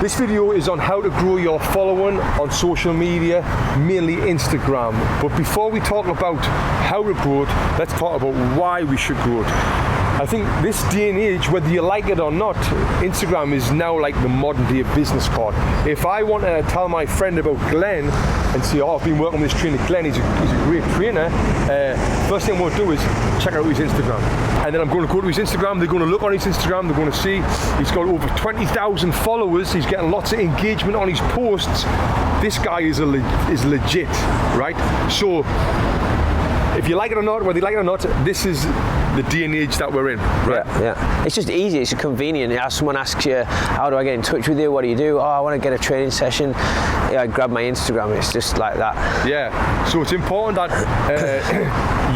This video is on how to grow your following on social media, mainly Instagram. But before we talk about how to grow it, let's talk about why we should grow it. I think this day and age, whether you like it or not, Instagram is now like the modern day business card. If I want to tell my friend about Glenn and say, oh, I've been working with this trainer Glenn, he's a great trainer, first thing I'm going to do is check out his Instagram. And then I'm going to go to his Instagram, they're going to look on his Instagram, they're going to see he's got over 20,000 followers, he's getting lots of engagement on his posts. This guy is legit, right? So, if you like it or not, whether you like it or not, this is the day and age that we're in, right? Yeah. It's just easy, it's convenient. Someone asks you, how do I get in touch with you? What do you do? Oh, I want to get a training session. Yeah, I grab my Instagram, it's just like that. Yeah, so it's important that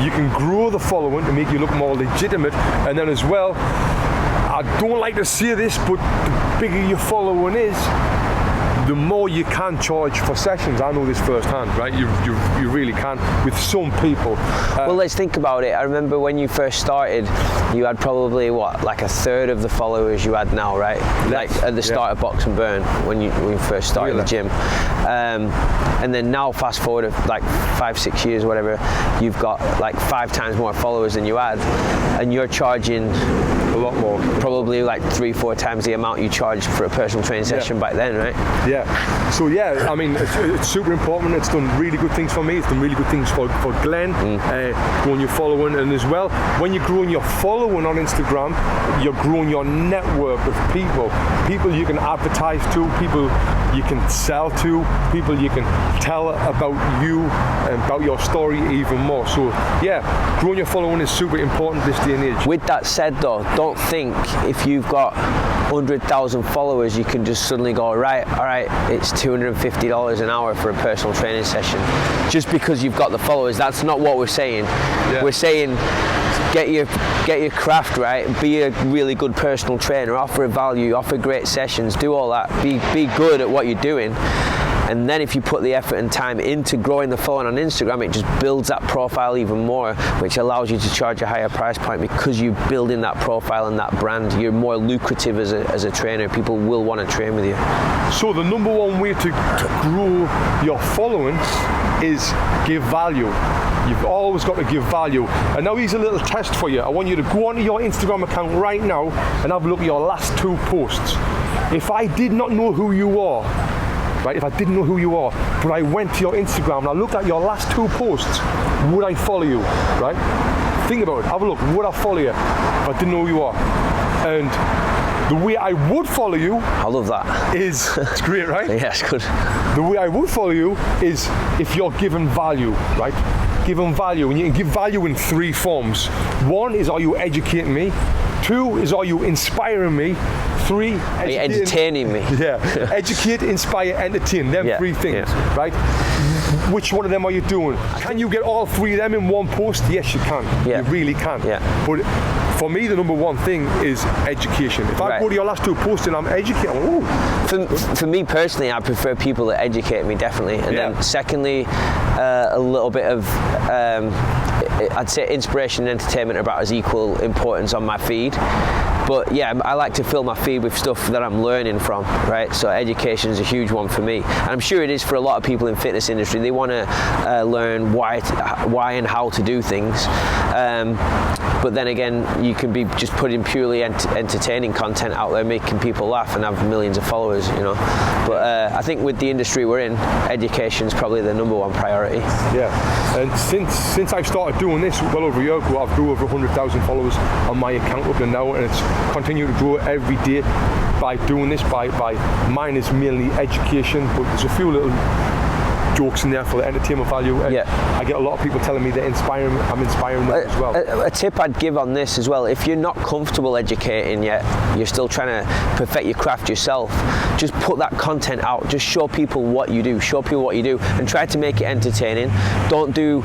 you can grow the following to make you look more legitimate. And then as well, I don't like to say this, but the bigger your following is, the more you can charge for sessions. I know this firsthand, right? You really can with some people. Well, let's think about it. I remember when you first started, you had probably like a third of the followers you had now, right? Like at the start of Box and Burn, when you first started the gym. And then now, fast forward of like 5-6 years, whatever, you've got like 5 times more followers than you had, and you're charging a lot more. Probably like 3-4 times the amount you charged for a personal training session back then, right? Yeah. So yeah, I mean, it's super important. It's done really good things for me. It's done really good things for Glenn, growing your following. And as well, when you're growing your following on Instagram, you're growing your network of people you can advertise to, people you can sell to, people you can tell about you and about your story even more. So yeah, growing your following is super important this day and age. With that said though, don't think if you've got 100,000 followers you can just suddenly go, all right, it's $250 an hour for a personal training session just because you've got the followers. That's not what we're saying. We're saying get your craft right, be a really good personal trainer, offer a value, offer great sessions, do all that, be good at what you're doing. And then if you put the effort and time into growing the following on Instagram, it just builds that profile even more, which allows you to charge a higher price point because you're building that profile and that brand. You're more lucrative as a trainer. People will want to train with you. So the number one way to grow your following is give value. You've always got to give value. And now here's a little test for you. I want you to go onto your Instagram account right now and have a look at your last 2 posts. If I did not know who you are, right, if I didn't know who you are, but I went to your Instagram and I looked at your last 2 posts, would I follow you, right? Think about it, have a look, would I follow you if I didn't know who you are? And the way I would follow you, I love that. It's great, right? Yeah, it's good. The way I would follow you is if you're giving value, right? Giving value, and you can give value in 3 forms. 1 is, are you educating me? 2 is, are you inspiring me? 3, are you entertaining me? Yeah, educate, inspire, entertain, them 3 things, right? Which one of them are you doing? Can you get all 3 of them in one post? Yes, you can. You really can. But for me, the number one thing is education. If I go to your last 2 posts and I'm educating, for me personally, I prefer people that educate me, definitely. And then secondly, a little bit of, I'd say inspiration and entertainment are about as equal importance on my feed. But yeah, I like to fill my feed with stuff that I'm learning from, right? So education is a huge one for me. And I'm sure it is for a lot of people in the fitness industry. They want to learn why and how to do things. But then again, you can be just putting purely entertaining content out there, making people laugh and have millions of followers, you know. But I think with the industry we're in, education is probably the number 1 priority. Yeah, and since I've started doing this well over a year ago, I've grew over 100,000 followers on my account up to now, and it's continued to grow every day by doing this. By mine is mainly education, but there's a few little jokes in there for the entertainment value. And I get a lot of people telling me they're inspiring. I'm inspiring them as well. A tip I'd give on this as well: if you're not comfortable educating yet, you're still trying to perfect your craft yourself, just put that content out. Just show people what you do. Show people what you do, and try to make it entertaining. Don't do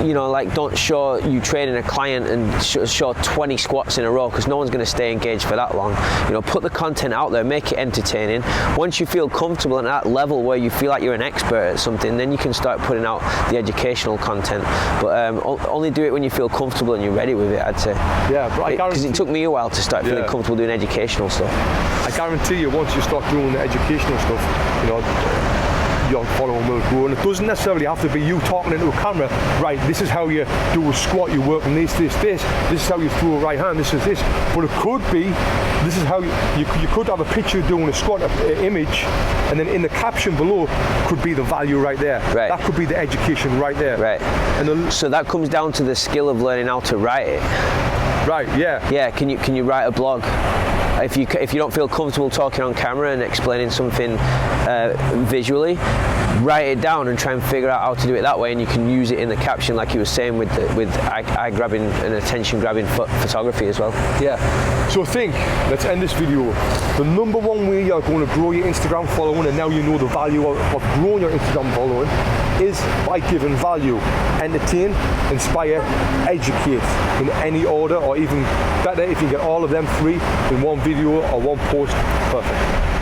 you know, like don't show you training a client and show 20 squats in a row, because no one's going to stay engaged for that long. You know, put the content out there, make it entertaining. Once you feel comfortable at that level where you feel like you're an expert at something, then you can start putting out the educational content. But only do it when you feel comfortable and you're ready with it, I'd say. Yeah, but because it took me a while to start feeling comfortable doing educational stuff. I guarantee you, once you start doing the educational stuff, you know, your following will grow, and it doesn't necessarily have to be you talking into a camera. Right, this is how you do a squat. You work on this. This is how you throw a right hand. This is this. But it could be, this is how you could have a picture doing a squat, an image, and then in the caption below could be the value right there. Right. That could be the education right there. Right. And so that comes down to the skill of learning how to write it. Right. Yeah. Yeah. Can you write a blog? If you don't feel comfortable talking on camera and explaining something visually, write it down and try and figure out how to do it that way, and you can use it in the caption, like you were saying, with eye grabbing and attention grabbing photography as well. Yeah. So let's end this video. The number one way you're going to grow your Instagram following, and now you know the value of growing your Instagram following, is by giving value. Entertain, inspire, educate, in any order, or even better if you get all of them free in one video or one post. Perfect.